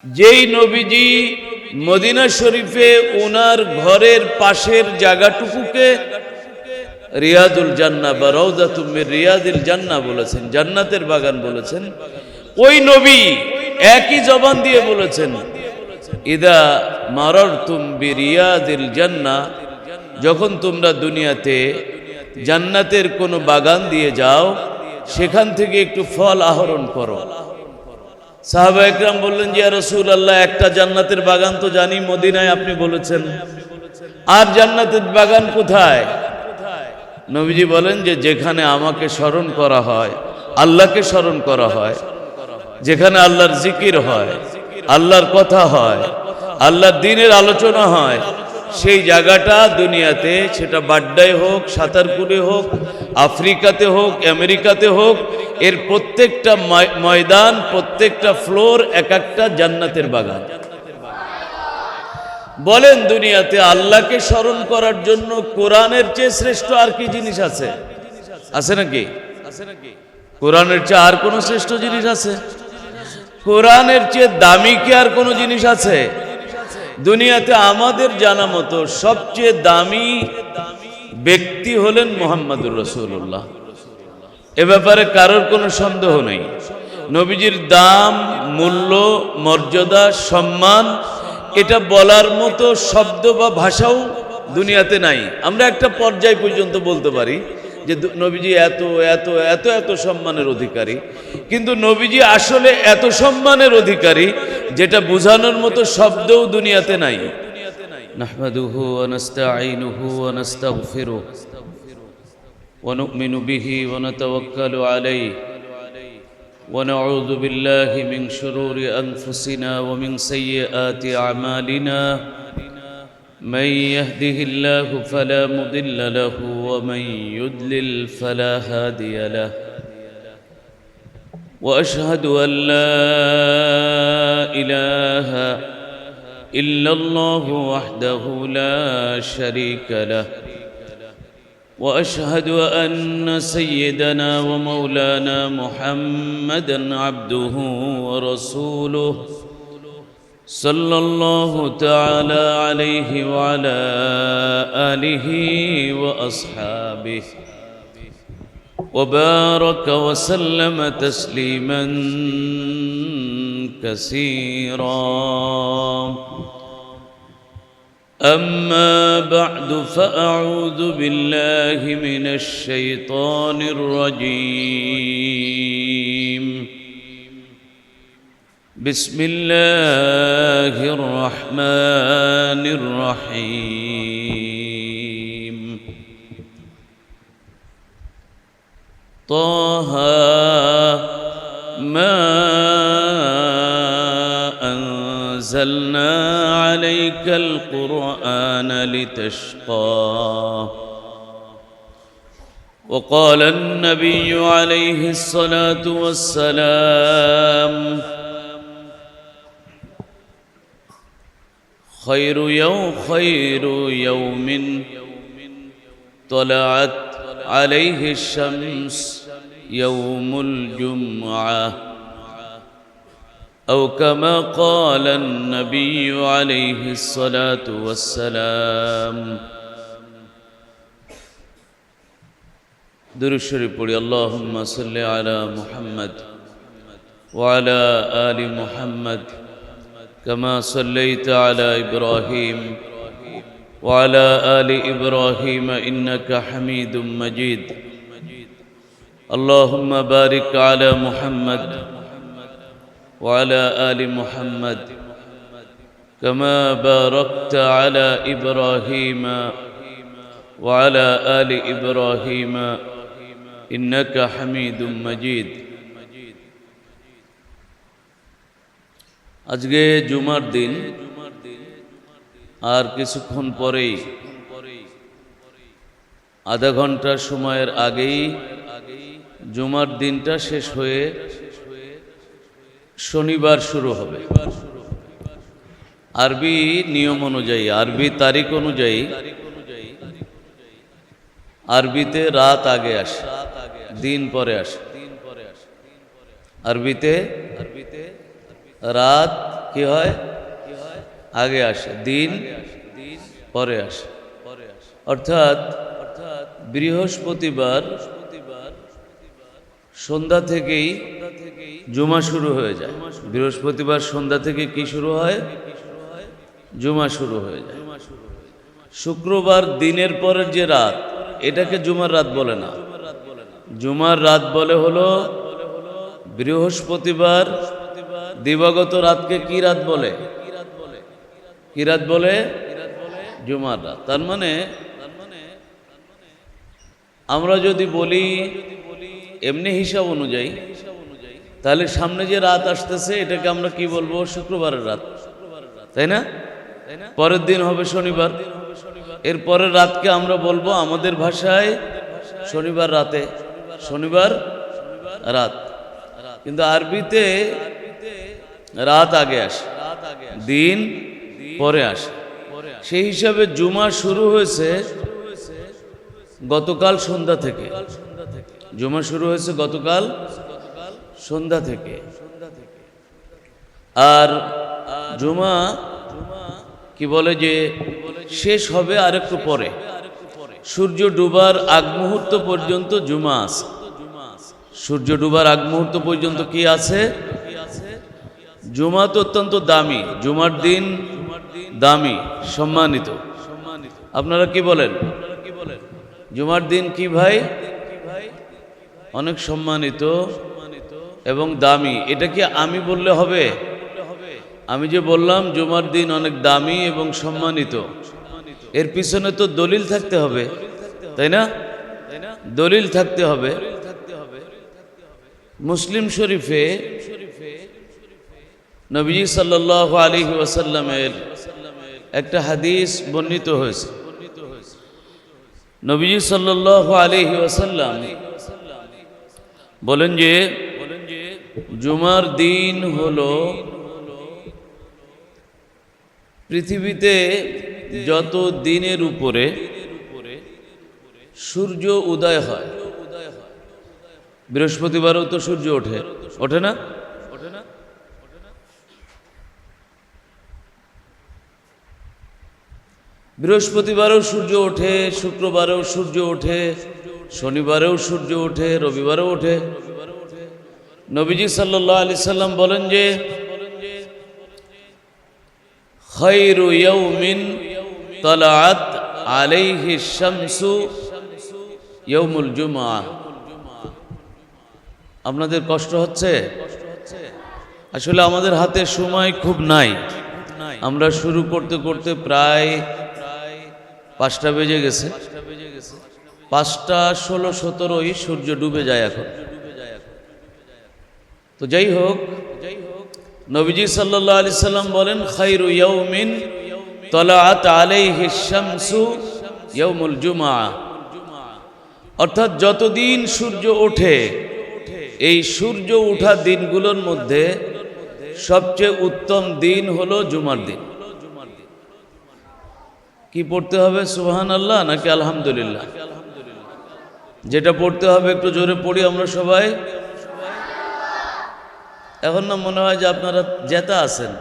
যেই নবীজি মদিনা শরীফে ওনার ঘরের পাশের জায়গাটুকুকে রিয়াদুল জান্নাহ বা রাউদাতুম মির রিয়াদিল জান্নাহ বলেছেন, জান্নাতের বাগান বলেছেন, ওই নবী একই জবান দিয়ে বলেছেন, ইদা মারারতুম বিরিয়াদিল জান্নাহ, যখন তোমরা দুনিয়াতে জান্নাতের কোনো বাগান দিয়ে যাও, সেখান থেকে একটু ফল আহরণ করো। সাহাবা একরাম বললেন, যে ইয়া রাসূলুল্লাহ, একটা জান্নাতের বাগান তো জানি মদিনায় আপনি বলেছেন, আর জান্নাতের বাগান কোথায়? নবীজি বলেন যে যেখানে আমাকে স্মরণ করা হয়, আল্লাহকে স্মরণ করা হয়, যেখানে আল্লাহর জিকির হয়, আল্লাহর কথা হয়, আল্লাহর দ্বীনের আলোচনা হয়, সেই জায়গাটা দুনিয়াতে, সেটা বাড্ডায় হোক, সাতারকুলে হোক, আফ্রিকাতে হোক, আমেরিকাতে হোক, এর প্রত্যেকটা ময়দান, প্রত্যেকটা ফ্লোর এক একটা জান্নাতের বাগান। বলেন, দুনিয়াতে আল্লাহকে স্মরণ করার জন্য কোরআনের চেয়ে শ্রেষ্ঠ আর কি জিনিস আছে? আছে নাকি? কোরআনের চেয়ে আর কোন শ্রেষ্ঠ জিনিস আছে? কোরআনের চেয়ে দামি কি আর কোন জিনিস আছে? দুনিয়াতে আমাদের জানা মতো সবচেয়ে দামি ব্যক্তি হলেন মুহাম্মদুর রাসূলুল্লাহ। এ ব্যাপারে কারোর কোনো সন্দেহ নেই। নবীজির দাম, মূল্য, মর্যাদা, সম্মান, এটা বলার মতো শব্দ বা ভাষাও দুনিয়াতে নাই। আমরা একটা পর্যায় পর্যন্ত বলতে পারি যে নবীজি এত এত এত এত সম্মানের অধিকারী, কিন্তু নবীজি আসলে এত সম্মানের অধিকারী যেটা বোঝানোর মতো শব্দও দুনিয়াতে নাই। নাহমাদুহু ওয়া নাস্তাঈনুহু ওয়া নাস্তাগফিরুহু ওয়া নু'মিনু বিহি ওয়া নাতাওয়াক্কালু আলাইহি ওয়া নাউযু বিল্লাহি মিন শুরুরি আনফুসিনা ওয়া মিন সাইয়্যাতি আমালিনা। من يهده الله فلا مضل له ومن يضلل فلا هادي له واشهد ان لا اله الا الله وحده لا شريك له واشهد ان سيدنا ومولانا محمدا عبده ورسوله صلى الله تعالى عليه وعلى آله وأصحابه وبارك وسلم تسليما كثيرا. أما بعد فأعوذ بالله من الشيطان الرجيم. بسم الله الرحمن الرحيم. طه ما أنزلنا عليك القرآن لتشقى. وقال النبي عليه الصلاة والسلام: خير يوم طلعت عليه الشمس يوم الجمعة، أو كما قال النبي عليه الصلاة والسلام. درود شريف پڑھی. اللهم صل على محمد وعلى آل محمد كما صليت على إبراهيم وعلى آل إبراهيم إنك حميد مجيد. اللهم بارك على محمد وعلى آل محمد كما باركت على إبراهيم وعلى آل إبراهيم إنك حميد مجيد. আজকে জুমার দিন, আর কিছুক্ষণ পরেই, আধা ঘন্টা সময়ের আগেই জুমার দিনটা শেষ হয়ে শনিবার শুরু হবে। আরবি নিয়ম অনুযায়ী, আরবি তারিখ অনুযায়ী আরবিতে রাত আগে আসে, দিন পরে আসে। আরবিতে রাত কি হয়? আগে আসে, দিন পরে আসে। অর্থাৎ বৃহস্পতিবার সন্ধ্যা থেকেই জুমা শুরু হয়ে যায়। বৃহস্পতিবার সন্ধ্যা থেকে কি শুরু হয়? জুমা শুরু হয়ে যায়। শুক্রবার দিনের পরের যে রাত, এটাকে জুমার রাত বলে না। জুমার রাত বলে হলো বৃহস্পতিবার দিবাগত রাতকে কি রাত বলে? কি রাত বলে? জুমার রাত। তার মানে আমরা যদি বলি এমনি হিসাব অনুযায়ী, তাহলে সামনে যে রাত আসতেছে এটাকে আমরা কি বলবো? শুক্রবারের রাত, তাই না? পরের দিন হবে শনিবার, এর পরের রাতকে আমরা বলবো আমাদের ভাষায় শনিবার রাতে, শনিবার রাত। কিন্তু আরবিতে রাত আগে আসে, দিন পরে আসে। সেই হিসাবে জুমা শুরু হয়েছে গতকাল সন্ধ্যা থেকে। জুমা শুরু হয়েছে গতকাল সন্ধ্যা থেকে। আর জুমা কি বলে যে শেষ হবে আর একটু পরে, সূর্য ডুবার আগ মুহূর্ত পর্যন্ত জুমা আছে। সূর্য ডুবার আগ মুহূর্ত পর্যন্ত কি আছে? জুমা তো অত্যন্ত দামি, জুমার দিন দামি, সম্মানিত। আপনারা কি বলেন? জুমার দিন কি ভাই? অনেক সম্মানিত এবং দামি। এটা কি আমি বললে হবে? আমি যে বললাম জুমার দিন অনেক দামি এবং সম্মানিত, এর পিছনে তো দলিল থাকতে হবে, তাই না? দলিল থাকতে হবে। মুসলিম শরীফে নবীজি সাল্লাল্লাহু আলাইহি ওয়াসাল্লামের একটা হাদিস বর্ণিত হয়েছে। নবীজি সাল্লাল্লাহু আলাইহি ওয়াসাল্লাম বলেন যে জুমার দিন হলো পৃথিবীতে যত দিনের উপরে সূর্য উদয় হয়। বৃহস্পতিবারও তো সূর্য ওঠে, ওঠে না? বৃহস্পতিবারেও সূর্য ওঠে, শুক্রবারেও সূর্য ওঠে, শনিবারেও সূর্য ওঠে, রবিবারেও ওঠে। নবীজি সাল্লাল্লাহু আলাইহি সাল্লাম বলেন যে খায়রু ইয়াউমিন তালাআত আলাইহি শামসু ইয়াউমুল জুমআহ। আপনাদের কষ্ট হচ্ছে? আসলে আমাদের হাতে সময় খুব নাই। আমরা শুরু করতে করতে প্রায় 5টা বেজে গেছে। 5টা 16, 17 সূর্য ডুবে যায় এখন। তো যাই হোক, নবীজি সাল্লাল্লাহু আলাইহি সাল্লাম বলেন খায়রু ইয়াউমিন তালাআত আলাইহি শামসু ইয়াউমুল জুমআহ। অর্থাৎ যতদিন সূর্য ওঠে, এই সূর্য ওঠা দিনগুলোর মধ্যে সবচেয়ে উত্তম দিন হলো জুমার দিন। কি পড়তে হবে? সুবহানাল্লাহ নাকি আলহামদুলিল্লাহ? যেটা পড়তে হবে একটু জোরে পড়ি আমরা সবাই। এখন না মনে হয় যে আপনারা জেতা আছেন?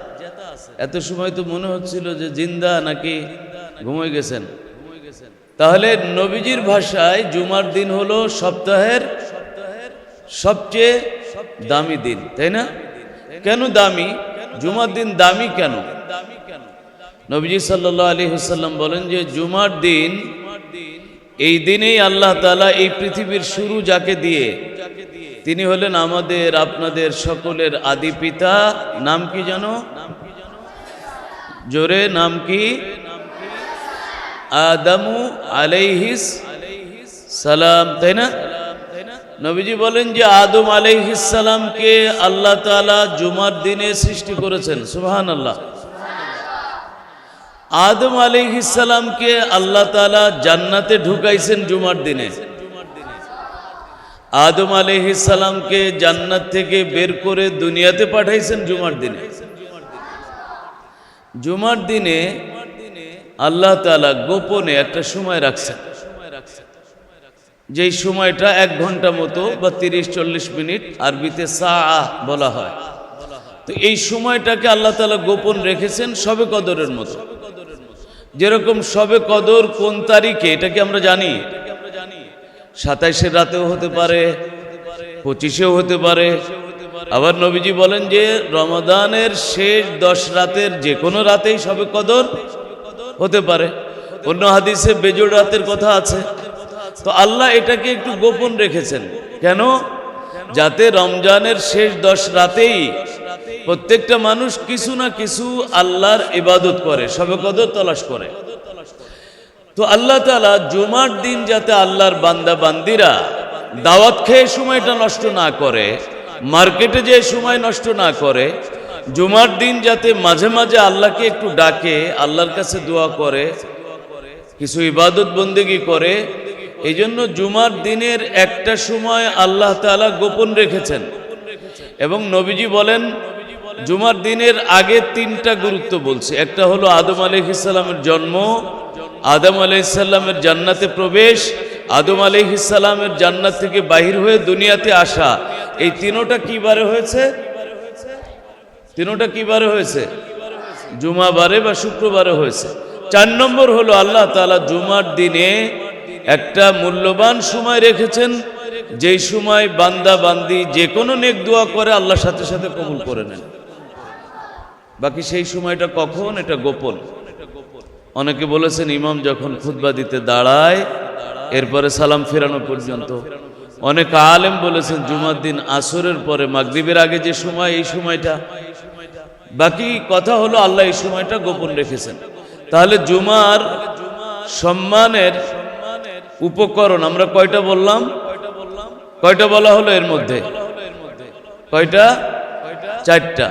এত সময় তো মনে হচ্ছিল যে জিন্দা নাকি ঘুমিয়ে গেছেন। তাহলে নবীজির ভাষায় জুমার দিন হলো সপ্তাহের সবচেয়ে দামি দিন, তাই না? কেন দামি? জুমার দিন দামি কেন? নবীজি সাল্লাল্লাহু আলাইহি ওয়াসাল্লাম বলেন যে জুমার দিন, এই দিনেই আল্লাহ তাআলা এই পৃথিবীর শুরু যাকে দিয়ে, তিনি হলেন আমাদের আপনাদের সকলের আদি পিতা। নাম কি জানো? জোরে নাম কি? আদমু আলাইহিস সালাম, তাই না? নবীজি বলেন যে আদম আলাইহিস সালামকে আল্লাহ তাআলা জুমার দিনে সৃষ্টি করেছেন। সুবহানাল্লাহ। আদম আলাইহিস সালামকে আল্লাহ তাআলা জান্নাতে ঢুকাইছেন জুমার দিনে। আদম আলাইহিস সালামকে জান্নাত থেকে বের করে দুনিয়াতে পাঠাইছেন জুমার দিনে। জুমার দিনে আল্লাহ তাআলা গোপনে একটা সময় রাখছেন, যেই সময়টা 1 ঘন্টা মতো বা 30-40 মিনিট, আরবিতে সাআহ বলা হয়। তো এই সময়টাকে আল্লাহ তাআলা গোপন রেখেছেন শবে কদরের মতো। যেরকম শবে কদর কোন তারিখে এটা কি আমরা জানি? 27-এর রাতেও হতে পারে, 25-এও হতে পারে। আবার নবীজি বলেন যে রমাদানের শেষ 10 রাতের যে কোনো রাতেই শবে কদর হতে পারে। অন্য হাদিসে বেজোড় রাতের কথা আছে। তো আল্লাহ এটাকে একটু গোপন রেখেছেন কেন? যাতে রমজানের শেষ 10 রাতেই প্রত্যেকটা মানুষ কিছু না কিছু আল্লাহর ইবাদত করে, শবে কদর তালাশ করে। তো আল্লাহ তাআলা জুমার দিন যাতে আল্লাহর বান্দা বান্দিরা দাওয়াত খেয়ে সময়টা নষ্ট না করে, মার্কেটে যে সময় নষ্ট না করে, জুমার দিন যাতে মাঝে মাঝে আল্লাহকে একটু ডাকে, আল্লাহর কাছে দোয়া করে, কিছু ইবাদত বন্দেগী করে। এই জন্য জুমার দিনের একটা সময় আল্লাহ তাআলা গোপন রেখেছেন। এবং নবীজি বলেন জুমার দিনের আগে 3টা গুরুত্ব বলছে। একটা হলো আদম আলাইহিস সালামের জন্ম, আদম আলাইহিস সালামের জান্নাতে প্রবেশ, আদম আলাইহিস সালামের জান্নাত থেকে বাহির হয়ে দুনিয়াতে আসা। এই তিনোটা কি বারে হয়েছে? তিনোটা কি বারে হয়েছে? জুমা বারে বা শুক্রবারে হয়েছে। 4 নম্বর হলো আল্লাহ তাআলা জুমার দিনে একটা মূল্যবান সময় রেখেছেন, যেই সময় বান্দা বান্দি যে কোনো নেক দোয়া করে আল্লাহর সাথে সাথে কবুল করে নেন। বাকি সেই সময়টা কখন? এটা গোপন। অনেকে বলেছেন ইমাম যখন খুতবা দিতে দাঁড়ায় এরপরে সালাম ফেরানো পর্যন্ত। অনেক আলেম বলেছেন জুমার দিন আসরের পরে মাগরিবের আগে যে সময়, এই সময়টা। বাকি কথা হলো আল্লাহ এই সময়টা গোপন রেখেছেন। তাহলে জুমার সম্মানের উপকরণ আমরা কয়টা বললাম? কয়টা বলা হলো এর মধ্যে? কয়টা? 4টা।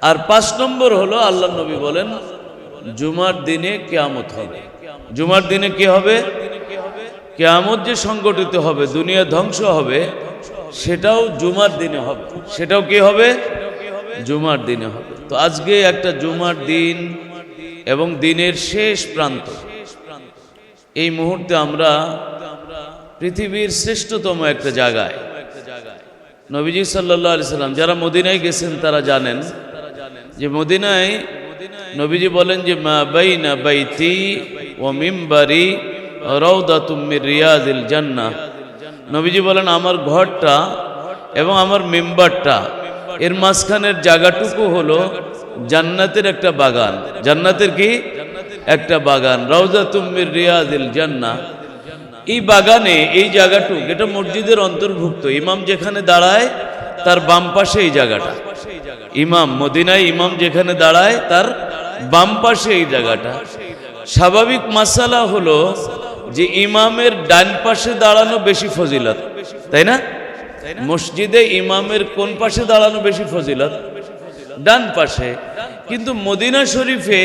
আর 5 নম্বর হলো আল্লাহ নবী বলেন জুমার দিনে কিয়ামত হবে। জুমার দিনে কি হবে? কিয়ামত যে সংগঠিত হবে, দুনিয়া ধ্বংস হবে, সেটাও জুমার দিনে হবে। সেটাও কি হবে? জুমার দিনে হবে। তো আজকে একটা জুমার দিন এবং দিনের শেষ প্রান্ত। এই মুহূর্তে আমরা পৃথিবীর শ্রেষ্ঠতম একটা জায়গায়, নবীজি সাল্লাল্লাহু আলাইহি সাল্লাম, যারা মদিনায় গেছেন তারা জানেন যে মদিনায় নবীজি বলেন যে মা বাইনা বাইতি ওয়া মিম্বারি রাউদাতুম মির রিয়াদিল জান্নাহ। নবীজি বলেন আমার ঘরটা এবং আমার মিম্বারটা এর মাঝখানের জায়গাটুকু হলো জান্নাতের একটা বাগান। জান্নাতের কি? একটা বাগান। রাউদাতুম মির রিয়াদিল জান্নাহ। এই বাগানে এই জায়গাটুকু, এটা মসজিদের অন্তর্ভুক্ত। ইমাম যেখানে দাঁড়ায় তার বাম পাশে এই জায়গাটা। ইমাম মদিনায় ইমাম যেখানে দাঁড়ায় তার বাম পাশে এই জায়গাটা। স্বাভাবিক মাসালা হলো যে ইমামের ডান পাশে দাঁড়ানো বেশি ফজিলত, তাই না? মসজিদে ইমামের কোন পাশে দাঁড়ানো বেশি ফজিলত? ডান পাশে। কিন্তু মদিনা শরীফে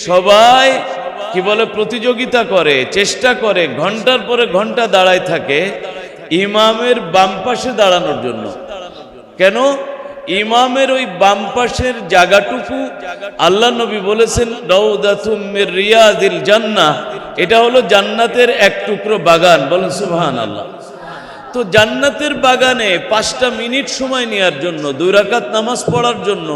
সবাই কি বলে প্রতিযোগিতা করে, চেষ্টা করে, ঘন্টার পরে ঘন্টা দাঁড়ায় থাকে ইমামের বাম পাশে দাঁড়ানোর জন্য। কেন? ইমামের ওই বাম পাশের জায়গাটুকু আল্লাহ নবী বলেছেন রাউদাতুম মির রিয়াদিল জান্নাহ, এটা হলো জান্নাতের এক টুকরো বাগান। বলেন সুবহানাল্লাহ। তো জান্নাতের বাগানে 5টা মিনিট সময় নেওয়ার জন্য, 2 রাকাত নামাজ পড়ার জন্য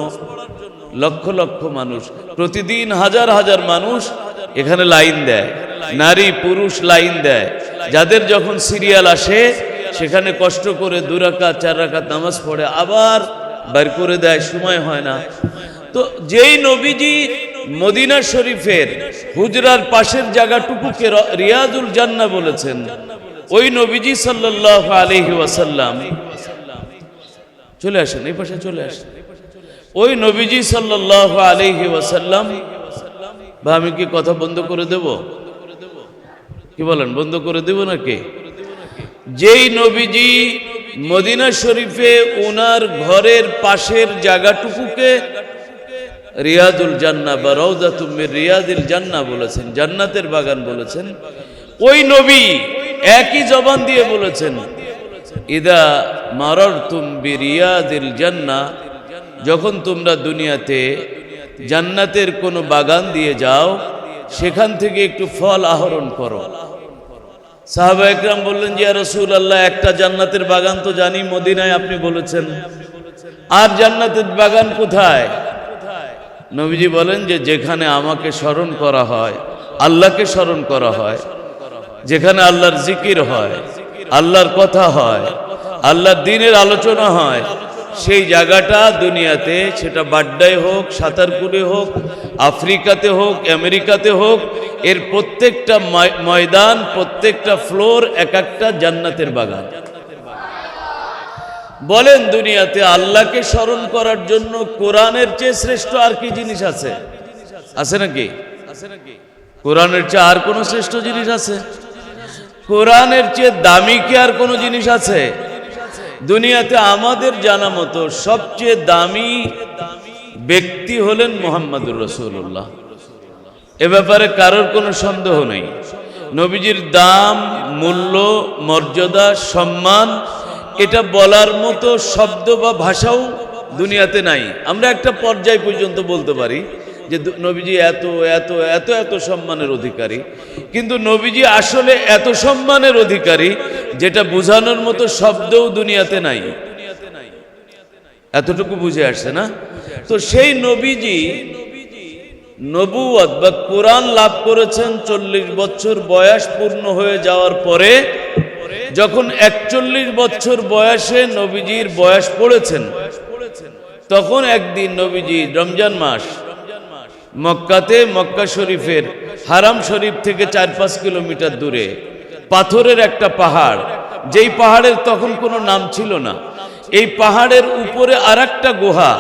লক্ষ লক্ষ মানুষ, প্রতিদিন হাজার হাজার মানুষ এখানে লাইন দেয়, নারী পুরুষ লাইন দেয়। যাদের যখন সিরিয়াল আসে সেখানে কষ্ট করে 2 রাকাত 4 রাকাত নামাজ পড়ে আবার বের করে দেয়, সময় হয় না। তো যেই নবীজি মদিনা শরীফের হুজরার পাশের জায়গাটুকুকে রিয়াদুল জান্নাহ বলেছেন, ওই নবীজি সাল্লাল্লাহু আলাইহি ওয়াসাল্লাম, চলে আসেন এই পাশে চলে আসেন, ওই নবীজি সাল্লাল্লাহু আলাইহি ওয়াসাল্লাম, বা আমি কি কথা বন্ধ করে দেব? কি বলেন, বন্ধ করে দেব নাকি? যেই নবীজি মদিনা শরীফে ওনার ঘরের পাশের জায়গাটুকুকে রিয়াদুল জান্নাহ বা রাউদাতুম মির রিয়াদিল জান্নাহ বলেছেন, জান্নাতের বাগান বলেছেন, ওই নবী একই জবান দিয়ে বলেছেন ইদা মারারতুম বিরিয়াদিল জান্নাহ, যখন তোমরা দুনিয়াতে জান্নাতের কোনো বাগান দিয়ে যাও সেখান থেকে একটু ফল আহরণ করো। সাহাবা একরাম বললেন যে ইয়া রাসূলুল্লাহ, একটা জান্নাতের বাগান তো জানি মদিনায় আপনি বলেছেন, আর জান্নাতের বাগান কোথায়? নবীজি বলেন যে যেখানে আমাকে স্মরণ করা হয়, আল্লাহকে স্মরণ করা হয়, যেখানে আল্লাহর জিকির হয়, আল্লাহর কথা হয়, আল্লাহর দ্বীনের আলোচনা হয়, সেই জায়গাটা দুনিয়াতে, সেটা বাড্ডায় হোক, সাঁতারপুরে হোক, আফ্রিকাতে হোক, আমেরিকাতে হোক, এর প্রত্যেকটা ময়দান, প্রত্যেকটা ফ্লোর এক একটা জান্নাতের বাগান। বলেন দুনিয়াতে আল্লাহকে স্মরণ করার জন্য কোরআনের চেয়ে শ্রেষ্ঠ আর কি জিনিস আছে? আছে নাকি? কোরআনের চেয়ে আর কোন শ্রেষ্ঠ জিনিস আছে? কোরআনের চেয়ে দামি কি আর কোন জিনিস আছে? দুনিয়াতে আমাদের জানা মতো সবচেয়ে দামি ব্যক্তি হলেন মুহাম্মদুর রাসূলুল্লাহ। এ ব্যাপারে কারোর কোনো সন্দেহ নেই। নবীজির দাম, মূল্য, মর্যাদা, সম্মান এটা বলার মতো শব্দ বা ভাষাও দুনিয়াতে নাই। আমরা একটা পর্যায় পর্যন্ত বলতে পারি যে নবীজি এত এত এত এত সম্মানের অধিকারী, কিন্তু নবীজি আসলে এত সম্মানের অধিকারী যেটা বোঝানোর মতো শব্দও দুনিয়াতে নাই। এতটুকু বুঝে আসছে না? তো সেই নবীজি নবুয়ত বা কোরআন লাভ করেছেন 40 বছর বয়স পূর্ণ হয়ে যাওয়ার পরে। যখন 41 বছর বয়সে নবীজির বয়স পড়েছেন, তখন একদিন নবীজি রমজান মাস মক্কাতে, মক্কা শরীফের হারাম শরীফ থেকে 4-5 কিলোমিটার দূরে পাথরের একটা পাহাড়, যেই পাহাড়ের তখন কোনো নাম ছিল না, এই পাহাড়ের উপরে আরেকটা গুহা,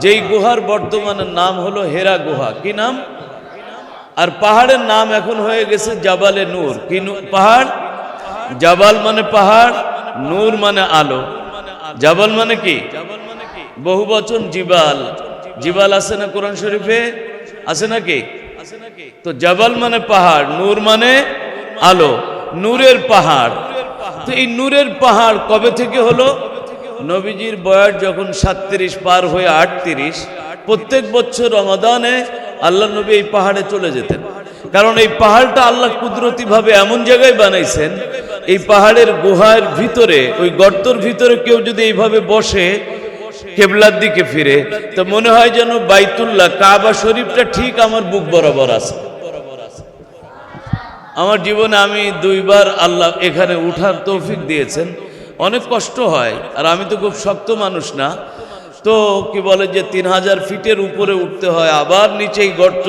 যেই গুহার বর্তমানে নাম হলো হেরা গুহা। কি নাম? আর পাহাড়ের নাম এখন হয়ে গেছে জাবালে নূর। কি পাহাড়? জাবাল মানে পাহাড়, নূর মানে আলো। জাবাল মানে কি? বহু বচন জিবাল। জিবাল আছে না কোরআন শরীফে? আছে নাকি? তো জাবাল মানে পাহাড়, নূর মানে আলো, নূরের পাহাড়। তো এই নূরের পাহাড় কবে থেকে হলো? নবীজির বয়স যখন 37 পার হয়ে 38, প্রত্যেক বছর রমাদানে আল্লাহ নবী এই পাহাড়ে চলে যেতেন। কারণ এই পাহাড়টা আল্লাহ কুদরতি ভাবে এমন জায়গায় বানাইছেন, এই পাহাড়ের গুহার ভিতরে, ওই গর্তর ভিতরে কেউ যদি এইভাবে বসে কেবলার দিকে ফিরে, তো মনে হয় যেন বাইতুল্লাহ, কাবা শরীফটা ঠিক আমার বুক বরাবর আছে। আমার জীবনে আমি 2 বার আল্লাহ এখানে উঠার তৌফিক দিয়েছেন। অনেক কষ্ট হয়, আর আমি তো খুব শক্ত মানুষ না, তো কি বলে যে 3000 ফিটের উপরে উঠতে হয়, আবার নিচেই গর্ত।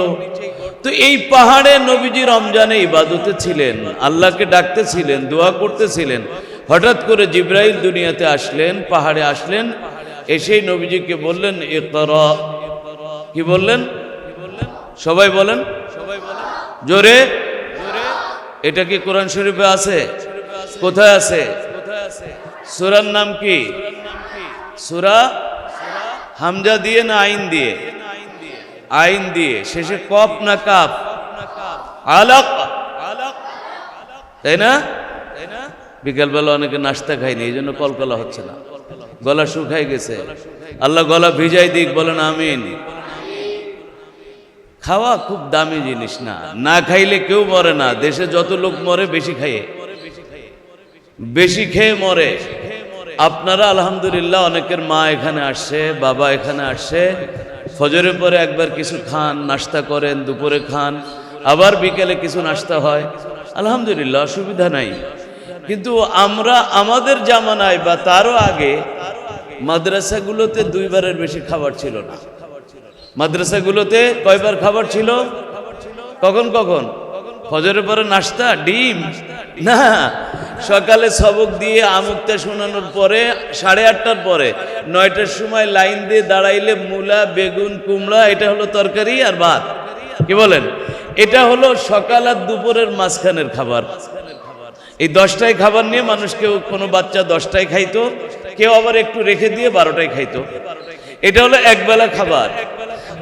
তো এই পাহাড়ে নবীজি রমজানে ইবাদতে ছিলেন, আল্লাহকে ডাকতেছিলেন, দোয়া করতেছিলেন। হঠাৎ করে জিব্রাইল দুনিয়াতে আসলেন, পাহাড়ে আসলেন, এসেই নবীজিকে বললেন ইকরা। কি বললেন? সবাই বলেন, জোরে। এটা কি কোরআন শরীফে আছে? কোথায় আছে? সূরার নাম কি? সূরা হামজা দিয়ে না আইন দিয়ে? আইন দিয়ে। শেষে কফ না কাফ? আলাক, তাই না? বিকালবেলা অনেকে নাস্তা খায়নি, এই জন্য কলকলা হচ্ছে না, গলা শুকাই গেছে। আল্লাহ গলা ভিজাই দিক, বলেন আমিন। খাওয়া খুব দামি জিনিস না, না খাইলে কেউ মরে না। দেশে যত লোক মরে বেশি খাইয়ে, বেশি খেয়ে মরে। আপনারা আলহামদুলিল্লাহ অনেকের মা এখানে আসছে, বাবা এখানে আসছে, ফজরের পরে একবার কিছু খান, নাস্তা করেন, দুপুরে খান, আবার বিকেলে কিছু নাস্তা হয়, আলহামদুলিল্লাহ, অসুবিধা নাই। কিন্তু আমরা আমাদের জামানায় বা তারও আগে মাদ্রাসাগুলোতে 2 বারের বেশি খাবার ছিল না। মাদ্রাসাগুলোতে কয়বার খাবার ছিল? কখন কখন? ফজরের পরে নাস্তা, ডিম না, সকালে সবক দিয়ে আমুকটা শোনানোর পরে 8:30টার পরে 9টার সময় লাইন দিয়ে দাঁড়াইলে মূলা, বেগুন, কুমড়া, এটা হলো তরকারি আর ভাত। কি বলেন? এটা হলো সকাল আর দুপুরের মাঝখানের খাবার। এই 10টায় খাবার নিয়ে মানুষ, কেউ কোনো বাচ্চা 10টায় খাইতো, কেউ আবার একটু রেখে দিয়ে 12টায় খাইতো। এটা হলো একবেলা খাবার।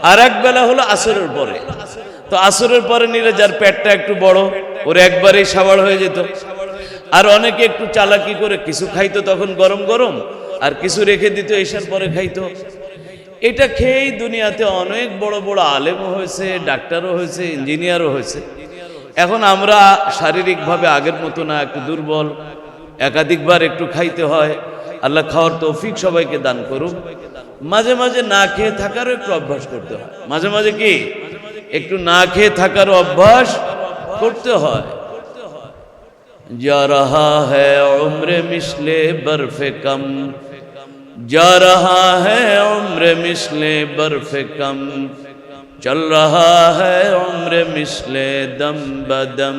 আর এক বেলা হলো আসরের পরে। তো আসরের পরে নিলে যার পেটটা একটু বড়, ওর একবারেই সাবাড় হয়ে যেত। আর অনেকে একটু চালাকি করে কিছু খাইতো তখন গরম গরম, আর কিছু রেখে দিত, এসার পরে খাইতো। এটা খেয়েই দুনিয়াতে অনেক বড় বড় আলেমও হয়েছে, ডাক্তারও হয়েছে, ইঞ্জিনিয়ারও হয়েছে। এখন আমরা শারীরিকভাবে আগের মতো না, একটু দুর্বল, একাধিকবার একটু খাইতে হয়। আল্লাহ খাওয়ার তৌফিক সবাইকে দান করুক। মাঝে মাঝে না খেয়ে থাকারও একটু অভ্যাস করতে হয়। মাঝে মাঝে কি একটু না খেয়ে থাকারও অভ্যাস করতে হয়। যা রাহা হ্যায় উমরে মিশলে বরফে কম, যা রাহা হ্যায় উমরে মিশলে বরফে কম, চল রাহা হ্যায় উমরে মিশলে দম বদম।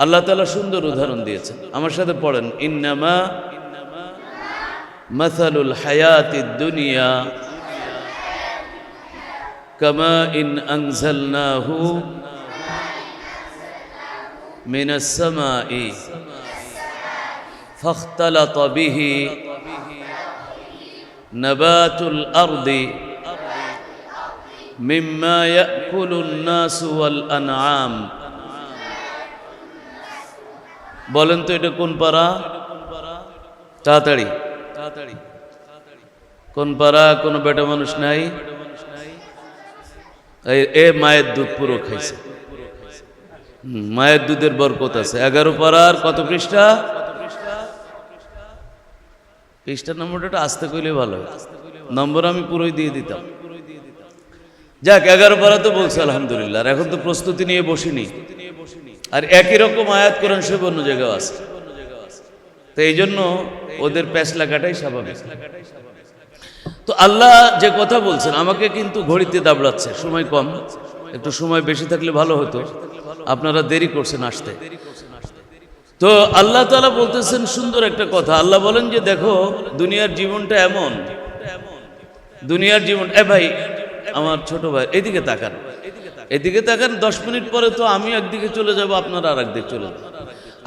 আল্লাহ তাআলা সুন্দর উদাহরণ দিয়েছেন, আমার সাথে পড়েন। ইন্নামা মাসালুল হায়াতিদ দুনিয়া কামা ইন আনজালনাহু মিনাস সামাই ফাখতালাতা বিহি নাবাতুল আরদি মিম্মা ইয়াকুলুন নাসু ওয়াল আনআম। বলেন তো এটা কোন পারা? তাড়াতাড়ি কোন পারা? কোন বেটা মানুষ নাই? এ মায়ের দুধ পুরো খাইছে, মায়ের দুধের বরকত আছে। 11 পারার কত পৃষ্ঠা? পৃষ্ঠার নম্বরটা আসতে কইলে ভালো, নম্বর আমি পুরোই দিয়ে দিতাম। যাক, 11 পারা তো বলছে আলহামদুলিল্লাহ। আর এখন তো প্রস্তুতি নিয়ে বসিনি, আর একই রকম আয়াত কোরআন শরীফ অন্য জায়গায় আছে, তো এই জন্য ওদের প্যাঁচ লাগাটাই স্বাভাবিক। তো আল্লাহ যে কথা বলছেন, আমাকে কিন্তু ঘড়িতে দাবড়াচ্ছে, সময় কম, একটু সময় বেশি থাকলে ভালো হতো, আপনারা দেরি করছেন আসতে। তো আল্লাহ তাআলা বলতেছেন সুন্দর একটা কথা। আল্লাহ বলেন যে দেখো দুনিয়ার জীবনটা এমন, দুনিয়ার জীবন। ভাই আমার ছোট ভাই এদিকে তাকান, এদিকে তাকান। 10 মিনিট পরে তো আমি একদিকে চলে যাব, আপনারা আর একদিকে চলে যাবেন।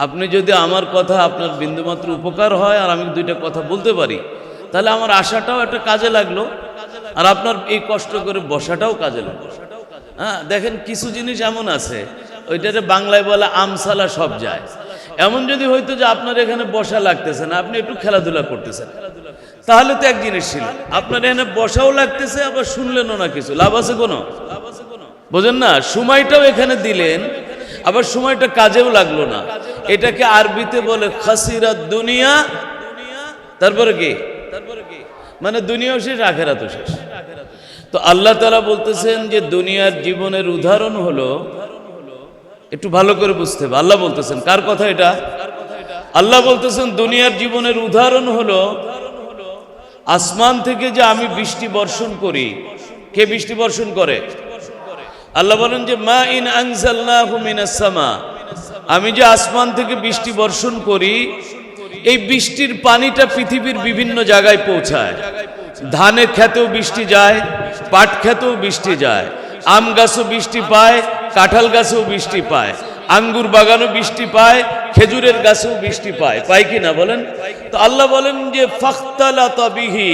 আপনি যদি আমার কথা আপনার বিন্দুমাত্র উপকার হয় আর আমি 2টা কথা বলতে পারি, তাহলে আমার আশাটাও একটা কাজে লাগলো, আর আপনার এই কষ্ট করে বসাটাও কাজে লাগলো। হ্যাঁ, দেখেন কিছু জিনিস এমন আছে, ওইটাতে বাংলায় বলে আমসালা সব যায়। এমন যদি হইতো যে আপনার এখানে বসা লাগতেছে না, আপনি একটু খেলাধুলা করতেছেন, তাহলে তো এক জিনিস ছিল। আপনার এখানে বসাও লাগতেছে, আবার শুনলেনও না কিছু, লাভ আছে কোনো? বোঝেন না? সময়টাও এখানে দিলেন, আবার সময়টা কাজেও লাগলো না। এটাকে আরবিতে বলে খাসিরাত দুনিয়া। তারপরে কি? মানে দুনিয়াও শেষ, আখেরাতও শেষ। তো আল্লাহ তাআলা বলতেছেন যে দুনিয়ার জীবনের উদাহরণ হলো, একটু ভালো করে বুঝতে হবে। আল্লাহ বলতেছেন, কার কথা এটা? আল্লাহ বলতেছেন দুনিয়ার জীবনের উদাহরণ হলো আসমান থেকে যে আমি বৃষ্টি বর্ষণ করি। কে বৃষ্টি বর্ষণ করে? আল্লাহ বলেন যে মা ইন আনজালনাহু মিনাস সামা, আমি যে আসমান থেকে বৃষ্টি বর্ষণ করি, এই বৃষ্টির পানিটা পৃথিবীর বিভিন্ন জায়গায় পৌঁছায়। ধানের ক্ষেতেও বৃষ্টি যায়, পাট ক্ষেতেও বৃষ্টি যায়, আম গাছও বৃষ্টি পায়, কাঁঠাল গাছেও বৃষ্টি পায়, আঙ্গুর বাগানও বৃষ্টি পায়, খেজুরের গাছেও বৃষ্টি পায়। পায় কি না বলেন? তো আল্লাহ বলেন যে ফাখতালাতা বিহি,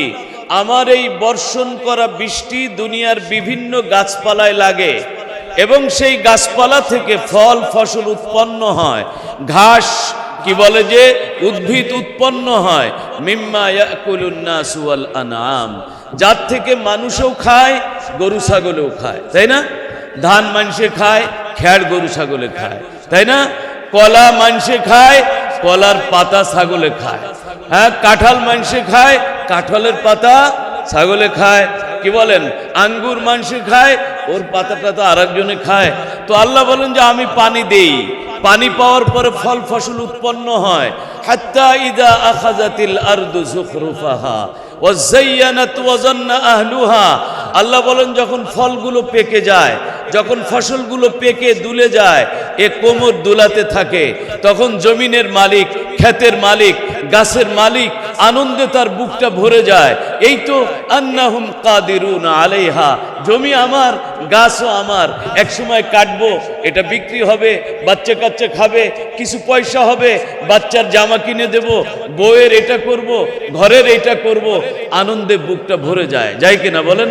আমার এই বর্ষণ করা বৃষ্টি দুনিয়ার বিভিন্ন গাছপালায় লাগে, এবং সেই গাছপালা থেকে ফল ফসল উৎপন্ন হয়, ঘাস কি বলে যে উদ্ভিদ উৎপন্ন হয়, মিম্মা ইয়াকুলুন নাসু ওয়াল আনআম, যার থেকে মানুষও খায়, গরু ছাগলেও খায়, তাই না? ধান মানুষে খায়, খ্যাড় গরু ছাগলে খায়, তাই না? কলা মানুষে খায়, কলার পাতা ছাগলে খায়। হ্যাঁ, কাঁঠাল মানুষে খায়, কাঁঠালের পাতা ছাগলে খায়। কি বলেন? আঙ্গুর মানুষে খায়, ওর পাতাটা তো আরেকজনে খায়। তো আল্লাহ বলেন যে আমি পানি দেই, পানি পাওয়ার পরে ফল ফসল উৎপন্ন হয়। হাত্তা ইযা আখাযাতিল আরদু যুখরুফাহা ওয়া যায়্যানাত ওয়া যান্না আহলুহা, আল্লাহ বলেন যখন ফলগুলো পেকে যায়, যখন ফসলগুলো পেকে দুলে যায়, এ কোমর দুলাতে থাকে, তখন জমিনের মালিক, ক্ষেতের মালিক, গাছের মালিক আনন্দে তার বুকটা ভরে যায়। এই তো আন্নাহুম কাদিরুন আলাইহা, জমি আমার, গাছও আমার, এক সময় কাটবো, এটা বিক্রি হবে, বাচ্চা কাচ্চা খাবে, কিছু পয়সা হবে, বাচ্চার জামা কিনে দেব, বউয়ের এটা করব, ঘরের এটা করব, আনন্দে বুকটা ভরে যায়, যায় কিনা বলেন?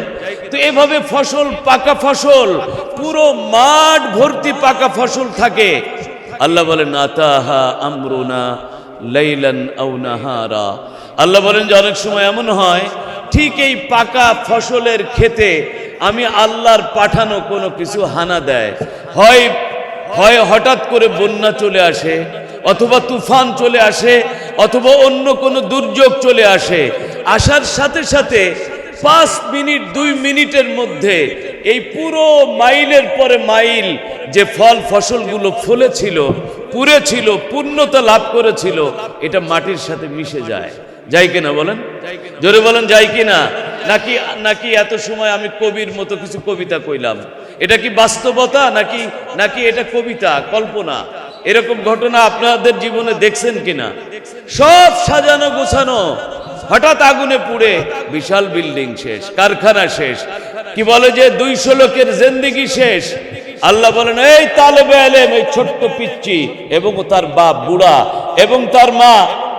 তো এভাবে ফসল, পাকা ফসল, পুরো মাঠ ভর্তি পাকা ফসল থাকে। আল্লাহ বলেন আতাহা আমরুনা লাইলান আও নাহারা, আল্লাহ বলেন যে অনেক সময় এমন হয়, ঠিক এই পাকা ফসলের খেতে আমি আল্লাহর পাঠানো কোনো কিছু হানা দেয়, হয় হঠাৎ করে বন্যা চলে আসে, অথবা তুফান চলে আসে, অথবা অন্য কোনো দুর্যোগ চলে আসে। আসার সাথে সাথে 5 মিনিট 2 মিনিটের মধ্যে এই পুরো মাইলের পরে মাইল যে ফল ফসলগুলো ফলেছিল, পুড়েছিল, পূর্ণতা লাভ করেছিল, এটা মাটির সাথে মিশে যায়। যাই কিনা বলেন, জোরে বলেন, যাই কিনা? নাকি নাকি এত সময় আমি কবির মতো কিছু কবিতা কইলাম? এটা কি বাস্তবতা নাকি এটা কবিতা, কল্পনা? এরকম ঘটনা আপনাদের জীবনে দেখছেন কিনা? সব সাজানো গোছানো, হঠাৎ আগুনে পুড়ে বিশাল বিল্ডিং শেষ, কারখানা শেষ, কি বলে যে 200 লোকের জিন্দেগি শেষ। আল্লাহ বলেন, এই তালেবে ইলম, এই ছোট্ট পিচ্চি এবং তার বাপ বুড়া এবং তার মা,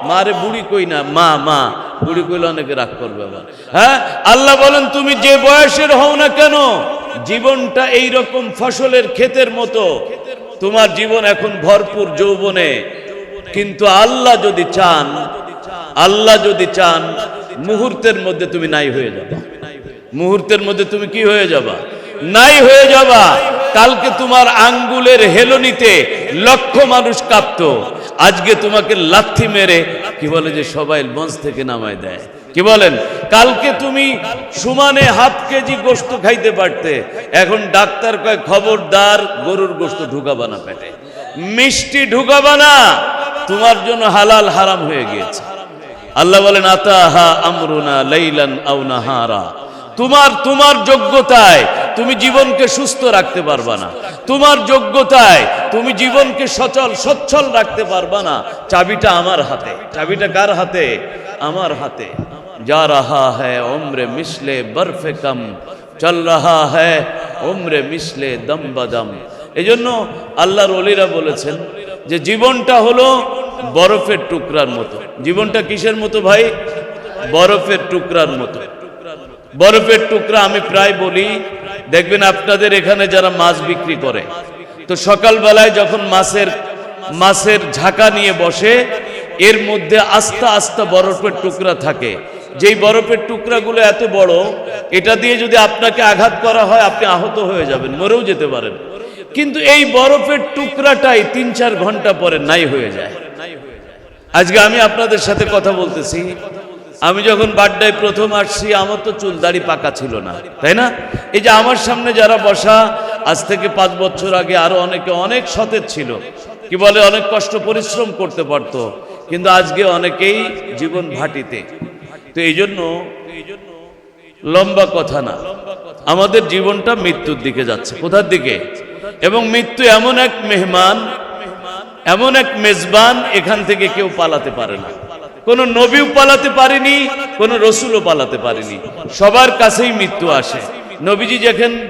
মারে বুড়ি কই না, মা বুড়ি কইলে অনেকে রাগ করবে আবার। হ্যাঁ, আল্লাহ বলেন তুমি যে বয়সের হও না কেন, জীবনটা এই রকম ফসলের ক্ষেতের মতো, তোমার জীবন এখন ভরপুর যৌবনে, কিন্তু আল্লাহ যদি চান মুহূর্তের মধ্যে তুমি নাই হয়ে যাবা। মুহূর্তের মধ্যে তুমি কি হয়ে যাবা? নাই হয়ে যাবা। কালকে তোমার আঙ্গুলের হেলনিতে লক্ষ মানুষ কাঁপতো, আজকে তোমাকে লাথি মেরে কি বলে যে সবাই মঞ্চ থেকে নামায় দেয়। কি বলেন? কালকে তুমি সমানে হাফ কেজি গোশত খাইতে পারতে, এখন ডাক্তার কয় খবরদার গরুর গোশত ঢুকাবা না পেটে, মিষ্টি ঢুকাবা না, তোমার জন্য হালাল হারাম হয়ে গিয়েছে। আল্লাহ বলেন, আতাহা আমরুনা লাইলান আও নাহারা। তোমার যোগ্যতায় তুমি জীবনকে সুস্থ রাখতে পারবা না, তোমার যোগ্যতায় তুমি জীবনকে সচ্ছল রাখতে পারবা না। চাবিটা আমার হাতে। চাবিটা কার হাতে? আমার হাতে। যা রাহা হ্যায় উমরে মিসলে বরফে কম, চল রাহা হ্যায় উমরে মিসলে দম বদম। এই জন্য আল্লাহর ওলিরা বলেছেন যে জীবনটা হলো বরফের টুকরার মতো। জীবনটা কিসের মতো ভাই? বরফের টুকরার মতো। বরফের টুকরা আমি প্রায় বলি, দেখবেন আপনাদের এখানে যারা মাছ বিক্রি করে, তো সকালবেলায় যখন মাছের ঝাঁকা নিয়ে বসে, এর মধ্যে আস্তে আস্তে বরফের টুকরা থাকে। যেই বরফের টুকরাগুলো এত বড়, এটা দিয়ে যদি আপনাকে আঘাত করা হয় আপনি আহত হয়ে যাবেন, মরেও যেতে পারেন। কিন্তু এই বরফের টুকরাটাই 3-4 ঘন্টা পরে নাই হয়ে যায়। আজকে আমি আপনাদের সাথে কথা বলতেছি, আমি যখন বাড্ডায় প্রথম আসছি আমার তো চুল দাড়ি পাকা ছিল না, তাই না? এই যে আমার সামনে যারা বসা, আজ থেকে 5 বছর আগে আরো অনেকে অনেক সতেজ ছিল, কি বলে অনেক কষ্ট পরিশ্রম করতে পারতো, কিন্তু আজকে অনেকেই জীবন ভাটিতে। তো এই জন্য লম্বা কথা না, আমাদের জীবনটা মৃত্যুর দিকে যাচ্ছে। কোথার দিকে? এবং মৃত্যু এমন এক মেহমান, এমন এক মেজবান, এখান থেকে কেউ পালাতে পারে না। কোন নবীও পালাতে পারেনি, কোন রসুলও পালাতে পারেনি, সবার কাছেই মৃত্যু আসে। নবীজি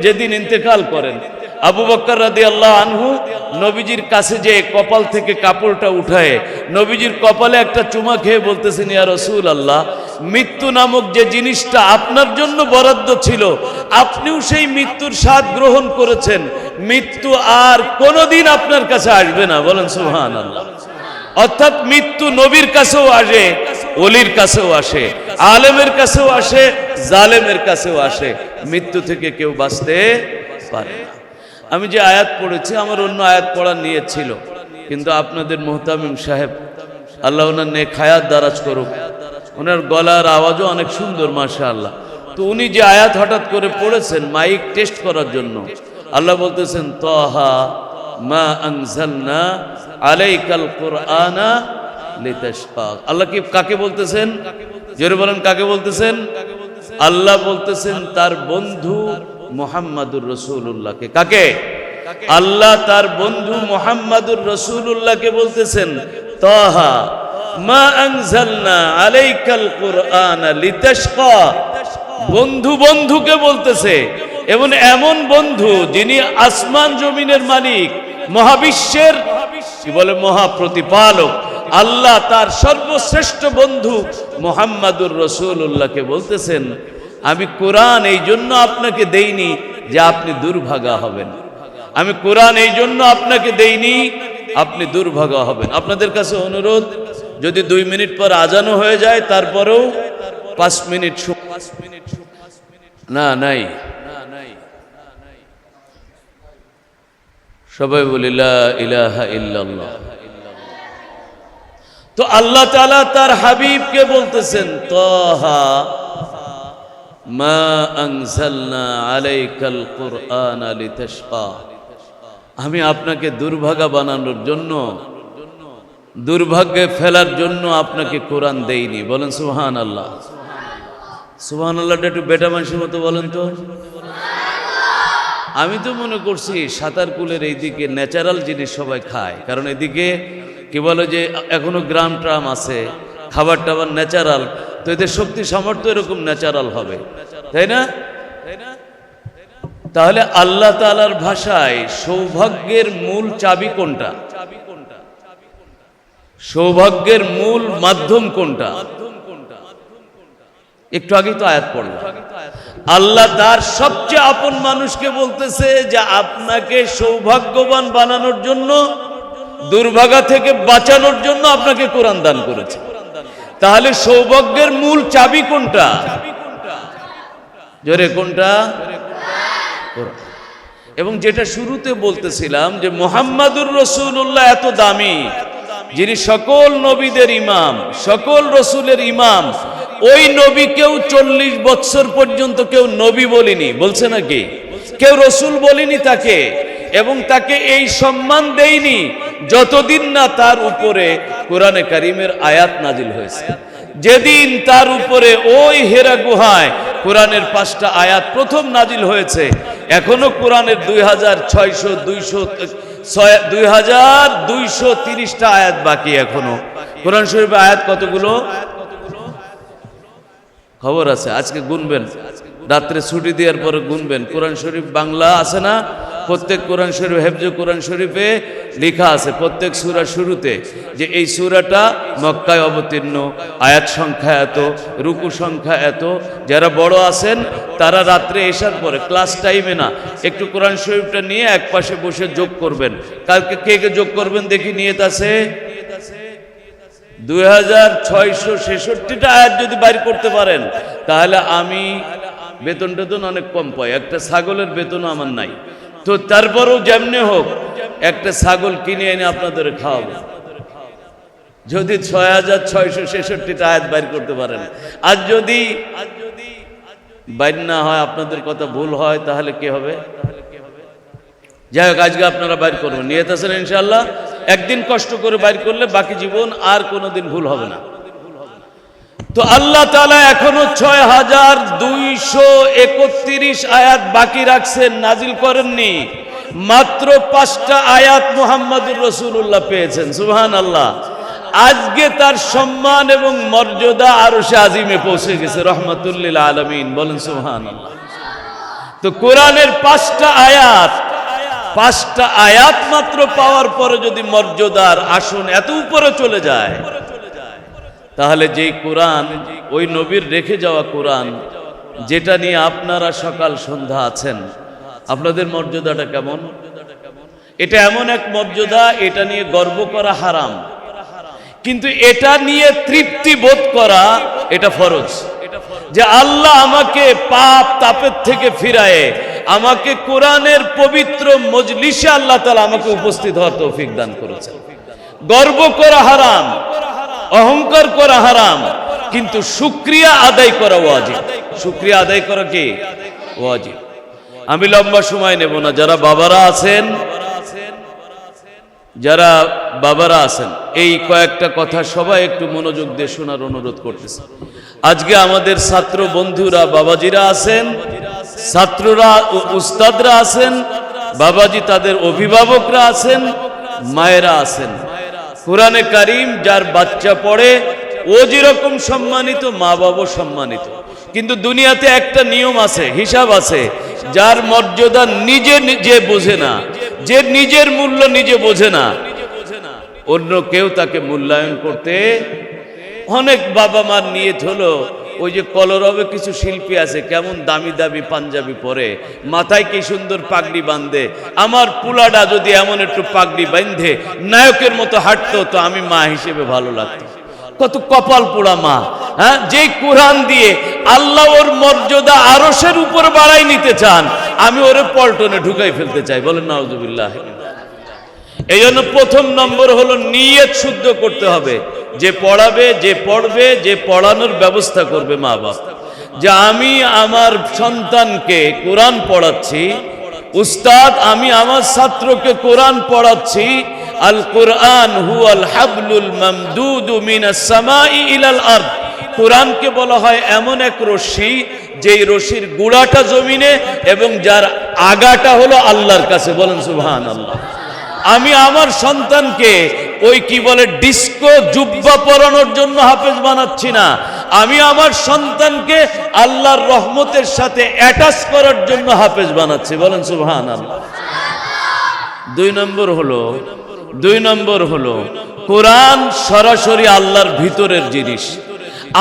যেদিন ইন্তেকাল করেন, আবু বকর রাদিয়াল্লাহু আনহু নবীজির কাছে যে কপাল থেকে কাপড়টা উঠায় নবীজির কপালে একটা চুমা খেয়ে বলতেছেন, ইয়া রাসূলুল্লাহ, মৃত্যু নামক যে জিনিসটা আপনার জন্য বরাদ্দ ছিল, আপনিও সেই মৃত্যুর স্বাদ গ্রহণ করেছেন, মৃত্যু আর কোনোদিন আপনার কাছে আসবে না। বলেন সুবহানাল্লাহ। অর্থাৎ মৃত্যু নবীর কাছেও আসে, ওলির কাছেও আসে, আলেমের কাছেও আসে, জালেমের কাছেও আসে। মৃত্যু থেকে কেউ বাঁচতে পারে না। আমি যে আয়াত পড়েছি, আমার অন্য আয়াত পড়ার নিয়ত ছিল, কিন্তু আপনাদের মুহতামিম সাহেব, আল্লাহ ওনার নেক হায়াত দারাজ করুক, ওনার গলার আওয়াজও অনেক সুন্দর মাশাআল্লাহ। তো উনি যে আয়াত হঠাৎ করে পড়েছেন মাইক টেস্ট করার জন্য, আল্লাহ বলতেছেন, তাহা মা আনজালনা আলাইকাল কুরআনা লিতাশকা। আল্লাহ কি কাকে বলতেছেন? জোরে বলেন, কাকে বলতেছেন? আল্লাহ বলতেছেন তার বন্ধু মুহাম্মাদুর রাসূলুল্লাহকে। কাকে? আল্লাহ তার বন্ধু মুহাম্মাদুর রাসূলুল্লাহকে বলতেছেন, তাহা মা আনজালনা আলাইকাল কুরআনা লিতাশকা। বন্ধু বন্ধুকে বলতেছে, এবং এমন বন্ধু যিনি আসমান জমিনের মালিক, মহাবিশ্বের কি বলে মহাপ্রতিপালক, আল্লাহ তার সর্বশ্রেষ্ঠ বন্ধু মুহাম্মাদুর রাসূলুল্লাহকে বলতেছেন, আমি কোরআন এই জন্য আপনাকে দেইনি যে আপনি দুর্ভাগা হবেন, আমি কোরআন এই জন্য আপনাকে দেইনি আপনি দুর্ভাগা হবেন। আপনাদের কাছে অনুরোধ, যদি 2 মিনিট পর আজানও হয়ে যায়, তারপরেও 5 মিনিট না নাই সবাই বলি লা ইলাহা ইল্লাল্লাহ তো আল্লাহ তাআলা তার হাবিবকে বলতেছেন, তাহা মা আনজালনা আলাইকাল কুরআনা লিতাশকা, আমি আপনাকে দুর্ভাগা বানানোর জন্য, দুর্ভাগ্যে ফেলার জন্য আপনাকে কোরআন দেইনি। বলেন সুবহানাল্লাহ। সুবহানাল্লাহটা একটু বেটা মানুষের মতো বলেন তো। আমি তো মনে করছি সাতার কুলের এইদিকে ন্যাচারাল জিনিস সবাই খায়, কারণ এদিকে কি বলে যে এখনো গ্রাম ট্রাম আছে, খাবার টাবার ন্যাচারাল, তো এদের শক্তি সামর্থ্য এরকম ন্যাচারাল হবে, তাই না? তাহলে আল্লাহ তাআলার ভাষায় সৌভাগ্যের মূল চাবি কোনটা, সৌভাগ্যের মূল মাধ্যম কোনটা? একটু আগেই তো আয়াত পড়লাম, আল্লাহ তার সবচেয়ে আপন মানুষকে বলতেছে যে আপনাকে সৌভাগ্যবান বানানোর জন্য, দুর্ভাগা থেকে বাঁচানোর জন্য আপনাকে কোরআন দান করেছে। তাহলে সৌভাগ্যের মূল চাবি কোনটা? জোরে কোনটা? এবং যেটা শুরুতে বলতেছিলাম যে মুহাম্মাদুর রাসূলুল্লাহ এত দামি, যিনি সকল নবীদের ইমাম, সকল রসুলের ইমাম, ওই নবীকেও 40 বছর পর্যন্ত কেউ নবী বলিনি, বলছে নাকি? কেউ রসুল বলিনি তাকে, এবং তাকে এই সম্মান দেয়নি যতদিন না তার উপরে কোরআনে কারীমের আয়াত নাজিল হয়েছে। যেদিন তার উপরে ওই হেরা গুহায় কোরআনের 5টা আয়াত প্রথম নাজিল হয়েছে, এখনো কোরআনের 2230টা আয়াত বাকি। এখনো কোরআন শরীফের আয়াত কতগুলো খবর আছে, আজকে গুনবেন, রাত্রে ছুটি দেওয়ার পরে গুনবেন। কোরআন শরীফ বাংলা আছে না, প্রত্যেক কোরআন শরীফ, হেফজে কোরআন শরীফে লেখা আছে প্রত্যেক সূরার শুরুতে যে এই সূরাটা মক্কায় অবতীর্ণ, আয়াত সংখ্যা এত, রুকু সংখ্যা এত। যারা বড় আছেন তারা রাত্রে এসার পরে ক্লাস টাইমে না, একটু কোরআন শরীফটা নিয়ে এক পাশে বসে যোগ করবেন। কালকে কে কে যোগ করবেন দেখি, নিয়ত আছে? 2666টা আয়াত যদি বাইর করতে পারেন, তাহলে আমি বেতন টেতন অনেক কম পাই, একটা ছাগলের বেতনও আমার নাই, তো তারপরেও যেমনে হোক একটা ছাগল কিনে এনে আপনাদের খাওয়াবো যদি 6666টা আয়াত বাইর করতে পারেন। আর যদি বাইর না হয়, আপনাদের কথা ভুল হয়, তাহলে কি হবে? যাই হোক, আজকে আপনারা বাইর করবেন, নিয়ত আছেন ইনশাআল্লাহ। একদিন কষ্ট করে বাইর করলে বাকি জীবন আর কোনোদিন ভুল হবে না। তো আল্লাহ তাআলা এখনো 6231 আয়াত বাকি রাখছেন, নাজিল করেননি। মাত্র 5টা আয়াত মুহাম্মাদুর রাসূলুল্লাহ পেয়েছেন। সুবহানাল্লাহ। আজকে তার সম্মান এবং মর্যাদা আরশে আজিমে পৌঁছে গেছে, রাহমাতুল লিল আলামিন। বলেন সুবহানাল্লাহ। তো কোরআনের 5টা আয়াত মাত্র পাওয়ার পরে যদি মর্যাদার আসন এত উপরে চলে যায়, তাহলে যেই কোরআন, ওই নবীর রেখে যাওয়া কোরআন, যেটা নিয়ে আপনারা সকাল সন্ধ্যা আছেন, আপনাদের মর্যাদাটা কেমন? এটা এমন এক মর্যাদা, এটা নিয়ে গর্ব করা হারাম, কিন্তু এটা নিয়ে তৃপ্তি বোধ করা এটা ফরজ। যে আল্লাহ আমাকে পাপ তাপের থেকে ফিরায়ে আমাকে কোরআনের পবিত্র মজলিসে আল্লাহ তাআলা আমাকে উপস্থিত হওয়ার তৌফিক দান করেছেন। গর্ব করা হারাম, অহংকার করা হারাম, কিন্তু শুকরিয়া আদায় করা ওয়াজিব। শুকরিয়া আদায় করা কি ওয়াজিব। আমি লম্বা সময় নেব না। যারা বাবারা আছেন এই কয়েকটা কথা সবাই একটু মনোযোগ দিয়ে শোনার অনুরোধ করতেছি। আজকে আমাদের ছাত্র বন্ধুরা, বাবাজিরা আছেন, ছাত্ররা, উস্তাদরা আছেন, বাবাজি তাদের অভিভাবকরা আছেন, মায়েরা আছেন। কোরআনে কারীম যার বাচ্চা পড়ে ও যেরকম সম্মানিত, মা বাবা সম্মানিত। কিন্তু দুনিয়াতে একটা নিয়ম আছে, হিসাব আছে, যার মর্যাদা নিজে বোঝে না, যে নিজের মূল্য নিজে বোঝে না, অন্য কেউ তাকে মূল্যায়ন করতে। অনেক বাবা মার নিয়ত হলো, ওই যে কলরবে কিছু শিল্পী আছে, কেমন দামি দামি পাঞ্জাবি পরে, মাথায় কি সুন্দর পাগড়ি বাঁধে, আমার পুলাটা যদি এমন একটু পাগড়ি বাঁধে নায়কের মতো হাঁটতো, তো আমি মা হিসেবে ভালো লাগতো। কত কপাল পোড়া মা, হ্যাঁ, যে কোরআন দিয়ে আল্লাহ ওর মর্যাদা আরশের উপর বাড়াই নিতে চান, আমি ওরে পল্টনে ঢুকাই ফেলতে চাই। বলেন নাউজুবিল্লাহ। এই জন্য প্রথম নম্বর হলো নিয়ত শুদ্ধ করতে হবে। যে পড়াবে, যে পড়বে, যে পড়ানোর ব্যবস্থা করবে মা বাপ। যে আমি আমার সন্তানকে কোরআন পড়াচ্ছি, উস্তাদ আমি আমার ছাত্রকে কোরআন পড়াচ্ছি, আল কোরআন হুয়াল হাবলুল মামদুদু মিনাস সামাই ইলাল আরদ। কোরআনকে বলা হয় এমন এক রশ্মি, যেই রশির গুড়াটা জমিনে এবং যার আগাটা হলো আল্লাহর কাছে। বলেন সুবহানাল্লাহ। আমি আমার সন্তানকে ওই কি বলে ডিস্কো জুব্বা পরানোর জন্য হাফেজ বানাচ্ছি না, আমি আমার সন্তানকে আল্লাহর রহমতের সাথে অ্যাটাচ করার জন্য হাফেজ বানাচ্ছি। বলেন সুবহানাল্লাহ। দুই নম্বর হলো কোরআন সরাসরি আল্লাহর ভিতরের জিনিস।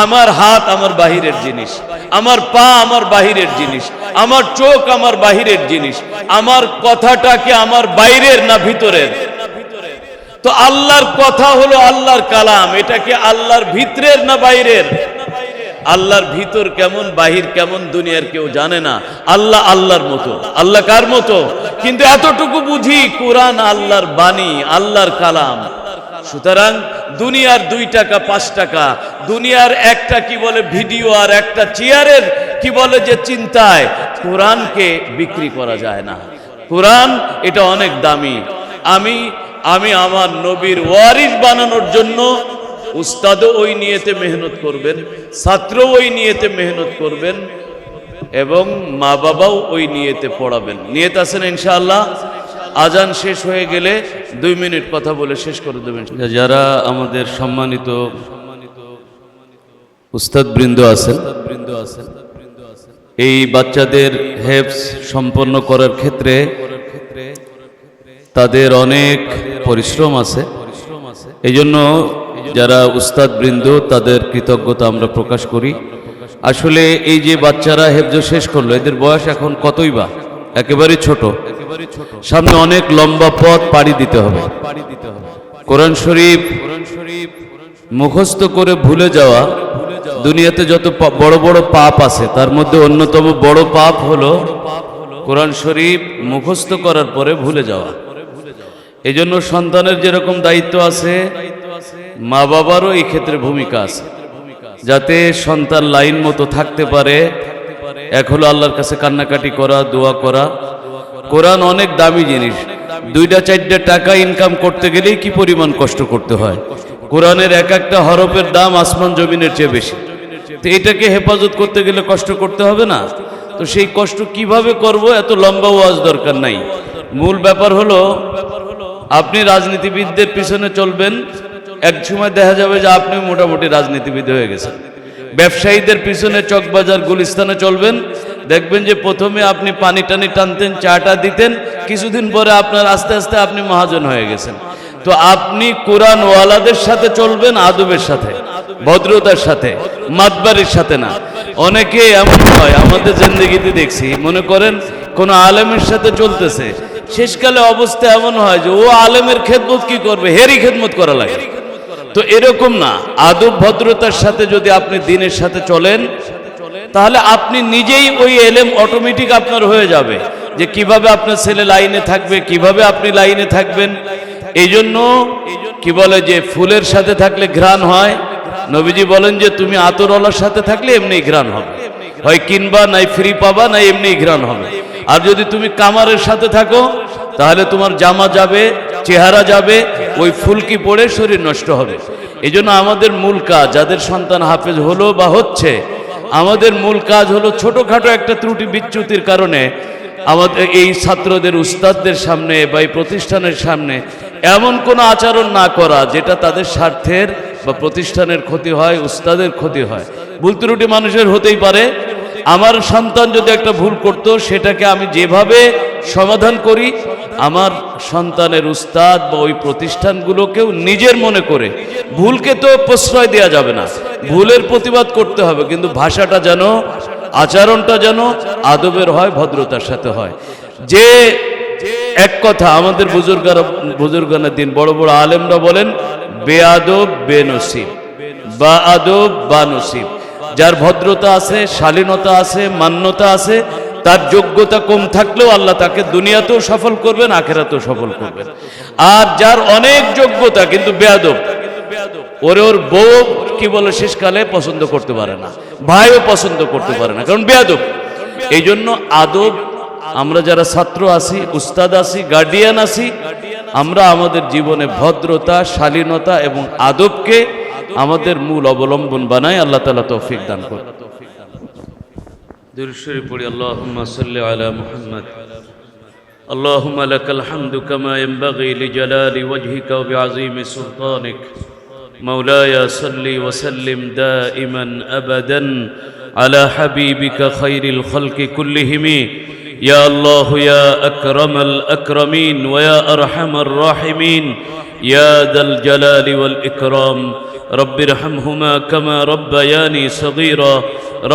আমার হাত আমার বাহিরের জিনিস, আমার পা আমার বাহিরের জিনিস, আমার চোখ আমার বাহিরের জিনিস, আমার কথাটাকে আমার বাইরের না ভিতরের। তো আল্লাহর কথা হলো আল্লাহর কালাম, এটাকে আল্লাহর ভিতরের না বাইরের? আল্লাহর ভিতর কেমন বাহির কেমন দুনিয়ার কেউ জানে না। আল্লাহ আল্লাহর মতো। আল্লাহ কার মতো? কিন্তু এতটুকু বুঝি কোরআন আল্লাহর বাণী, আল্লাহর কালাম। সুতরাং দুনিয়ার 2 টাকা 5 টাকা, দুনিয়ার একটা কি বলে ভিডিও আর একটা চেয়ারের কি বলে যে চিন্তায় কোরআনকে বিক্রি করা যায় না। কোরআন এটা অনেক দামি। আমি আমার নবীর ওয়ারিস বানানোর জন্য উস্তাদও ওই নিয়তে মেহনত করবেন, ছাত্রও ওই নিয়তে মেহনত করবেন এবং মা বাবাও ওই নিয়তে পড়াবেন। নিয়ত আছে না ইনশাআল্লাহ? আজান শেষ হয়ে গেলে 2 মিনিট কথা বলে শেষ করে দেবেন। যারা আমাদের সম্মানিত উস্তাদবৃন্দ আছেন, এই বাচ্চাদের হেফজ সম্পন্ন করার ক্ষেত্রে তাদের অনেক পরিশ্রম আছে। এই জন্য যারা উস্তাদবৃন্দ তাদের কৃতজ্ঞতা আমরা প্রকাশ করি। আসলে এই যে বাচ্চারা হেফজ শেষ করলো, এদের বয়স এখন কতই বা, একেবারে ছোট। সামনে অনেক লম্বা পথ পাড়ি দিতে হবে। কোরআন শরীফ মুখস্থ করে ভুলে যাওয়া দুনিয়াতে যত বড় বড় পাপ আছে তার মধ্যে অন্যতম বড় পাপ হলো কোরআন শরীফ মুখস্থ করার পরে ভুলে যাওয়া। এই জন্য সন্তানের যেরকম দায়িত্ব আছে, মা বাবারও এই ক্ষেত্রে ভূমিকা আছে, যাতে সন্তান লাইন মতো থাকতে পারে। এক হলো আল্লাহর কাছে কান্নাকাটি করা, দোয়া করা। কোরআন অনেক দামি জিনিস। 2-4 টাকা ইনকাম করতে গেলেই কি পরিমাণ কষ্ট করতে হয়। কোরআনের এক একটা হরফের দাম আসমান জমিনের চেয়ে বেশি। তো এটাকে হেফাজত করতে গেলে কষ্ট করতে হবে না? তো সেই কষ্ট কিভাবে করব? এত লম্বা ওয়াজ দরকার নাই। মূল ব্যাপার হলো আপনি রাজনীতিবিদদের পিছনে চলবেন, এক সময় দেখা যাবে যে আপনি মোটামুটি রাজনীতিবিদ হয়ে গেছেন। ব্যবসায়ীদের পিছনে চকবাজার গুলিস্তানে চলবেন, দেখবেন যে প্রথমে আপনি পানি টানি টানতেন, চাটা দিতেন, কিছুদিন পরে আপনার আস্তে আস্তে আপনি মহাজন হয়ে গেছেন। তো আপনি কোরআন ওয়ালাদের সাথে চলবেন, আদবের সাথে, ভদ্রতার সাথে, মাতবারির সাথে না। অনেকে এমন হয় আমাদের জিন্দেগিতে দেখছি, মনে করেন কোন আলেমের সাথে চলতেছে, শেষকালে অবস্থা এমন হয় যে ও আলেমের খেদমত কি করবে, হেরি খেদমত করা লাগে। তো এরকম না, আদব ভদ্রতার সাথে যদি আপনি দিনের সাথে চলেন, তাহলে আপনি নিজেই ওই এলেম অটোমেটিক আপনার হয়ে যাবে যে কিভাবে আপনার ছেলে লাইনে থাকবে, কিভাবে আপনি লাইনে থাকবেন। এই জন্য কি বলে যে ফুলের সাথে থাকলে ঘ্রাণ হয়, নবীজি বলেন যে তুমি আতরওয়ালার সাথে থাকলে এমনি ঘ্রাণ হবে, হয় কিনবা নাই ফ্রি পাবা, না এমনি ঘ্রাণ হবে। আর যদি তুমি কামারের সাথে থাকো তাহলে তোমার জামা যাবে, চেহারা যাবে, ওই ফুলকি পড়ে শরীর নষ্ট হবে। এই জন্য আমাদের মূল কাজ, যাদের সন্তান হাফেজ হলো বা হচ্ছে, আমাদের মূল কাজ হলো ছোটখাটো একটা ত্রুটি বিচ্যুতির কারণে আমাদের এই ছাত্রদের উস্তাদদের সামনে বা এই প্রতিষ্ঠানের সামনে এমন কোনো আচরণ না করা যেটা তাদের স্বার্থের বা প্রতিষ্ঠানের ক্ষতি হয়, উস্তাদের ক্ষতি হয়। ভুল ত্রুটি মানুষের হতেই পারে। আমার সন্তান যদি একটা ভুল করত, সেটাকে আমি যেভাবে সমাধান করি, আমার সন্তানের উস্তাদ বা ওই প্রতিষ্ঠানগুলোকেও নিজের মনে করে, ভুলকে তো প্রশ্রয় দেওয়া যাবে না, ভুলের প্রতিবাদ করতে হবে, কিন্তু ভাষাটা যেন, আচরণটা যেন আদবের হয়, ভদ্রতার সাথে হয়। যে এক কথা আমাদের বুজুর্গানা দিন বড় বড় আলেমরা বলেন, বেআদব বেনসিব, বা আদব বা নসিব। যার ভদ্রতা আছে, শালীনতা আছে, মান্যতা আছে, তার যোগ্যতা কম থাকলেও আল্লাহ তাকে দুনিয়াতেও সফল করবেন, আখেরাতেও সফল করবেন। আর যার অনেক যোগ্যতা কিন্তু বেয়াদব, ওরে ওর বউ কি বলে শেষকালে পছন্দ করতে পারে না, ভাইও পছন্দ করতে পারে না, কারণ বেয়াদব। এই জন্য আদব, আমরা যারা ছাত্র আছি, উস্তাদ আছি, গার্ডিয়ান আছি, আমরা আমাদের জীবনে ভদ্রতা, শালীনতা এবং আদবকে আমাদের মূল অবলম্বন বানাই। আল্লাহ তাআলা তৌফিক দান করুন। দুরূদ শরীফ পড়ি। আল্লাহুম্মা সাল্লি আলা মুহাম্মদ। আল্লাহুম্মা লাকাল হামদু কামা ইয়ানবাগি লিজালালি ওয়াজহিকা ওয়া বিআযীমি সুলতানিক। মাওলায়া সাল্লি ওয়া সাল্লিম দাইমান আবাদান আলা হাবিবিকা খায়রিল খালকি কুল্লিহিম। ইয়া আল্লাহ ইয়া আকরামাল আকরামিন ওয়া ইয়া আরহামার রাহিমিন ইয়া যাল জালালি ওয়াল ইকরাম। রব্বিরহামহুমা কামা রব্বায়ানি সগীরা।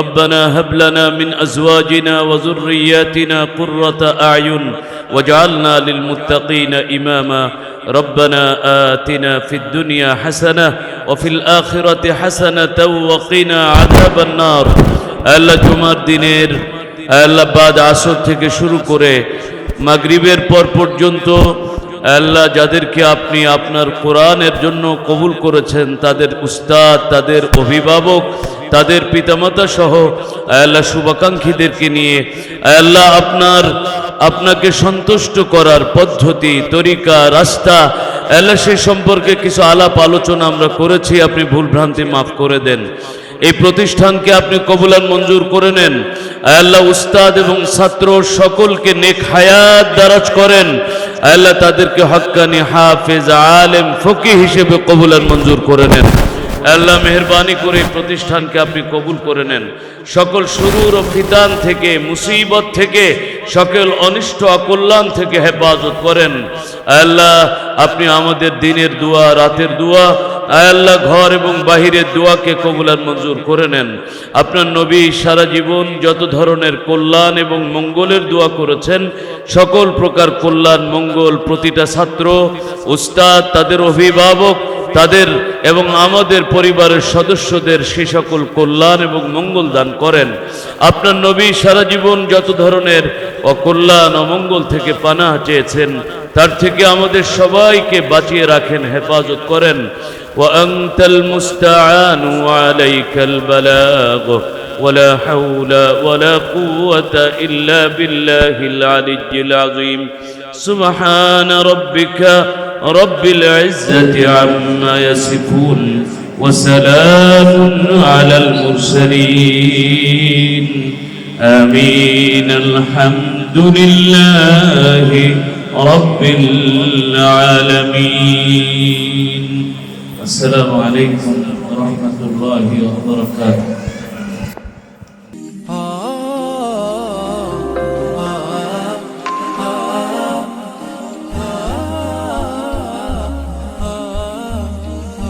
ربنا هب لنا من أزواجنا وذرياتنا قرة أعين واجعلنا للمتقين إماما. ربنا آتنا في الدنيا حسنة وفي الآخرة حسنة وقنا عذاب النار. আল্লাহ জুমার দিনের আল্লাহ বাদ আসর থেকে শুরু করে মাগরিবের পর পর্যন্ত আল্লাহ যাদেরকে আপনি আপনার কোরআনের জন্য কবুল করেছেন, তাদের উস্তাদ, তাদের অভিভাবক, তাদের পিতামাতা সহ আল্লাহ শুভাকাঙ্ক্ষীদেরকে নিয়ে আল্লাহ আপনাকে সন্তুষ্ট করার পদ্ধতি, তরিকা, রাস্তা আল্লাহ সে সম্পর্কে কিছু আলাপ আলোচনা আমরা করেছি। আপনি ভুলভ্রান্তি মাফ করে দেন। এই প্রতিষ্ঠানকে আপনি কবুলান মঞ্জুর করে নেন। আল্লাহ উস্তাদ এবং ছাত্র সকলকে নেক হায়াত দারাজ করেন। আল্লাহ তাদেরকে হক্কানি হাফেজ, আলেম, ফকিহ হিসেবে কবুলান মঞ্জুর করে নেন। আল্লাহ মেহেরবানি করে এই প্রতিষ্ঠানকে আপনি কবুল করে নেন। সকল শুরুর ও ফিতান থেকে, মুসিবত থেকে, সকল অনিষ্ট অকল্যাণ থেকে হেফাজত করেন। আল্লাহ আপনি আমাদের দিনের দোয়া, রাতের দোয়া, আল্লাহ ঘর এবং বাহিরের দোয়াকে কবুলান মঞ্জুর করে নেন। আপনার নবী সারা জীবন যত ধরনের কল্যাণ এবং মঙ্গলের দোয়া করেছেন, সকল প্রকার কল্যাণ মঙ্গল প্রতিটা ছাত্র, উস্তাদ, তাদের অভিভাবক, তাদের এবং আমাদের পরিবারের সদস্যদের সে সকল কল্যাণ এবং মঙ্গল দান করেন। আপনার নবী সারা জীবন যত ধরনের অকল্যাণ অমঙ্গল থেকে পানাহ চেয়েছেন, তার থেকে আমাদের সবাইকে বাঁচিয়ে রাখেন, হেফাজত করেন। ওয়া আনতাল মুস্তাআন ওয়া আলাইকাল বালাগ ওয়ালা হাওলা ওয়ালা কুওয়াতা ইল্লা বিল্লাহিল আলিয়্যিল আযীম। সুবহান রাব্বিকা রব্বিল ইজ্জাতি আম্মা ইয়াসিফুন ওয়া সালামুন আলাল মুরসালিন। আমিন। আলহামদুলিল্লাহি রাব্বিল আলামিন। আসসালামু আলাইকুম ওয়া রাহমাতুল্লাহি ওয়া বারাকাতুহু।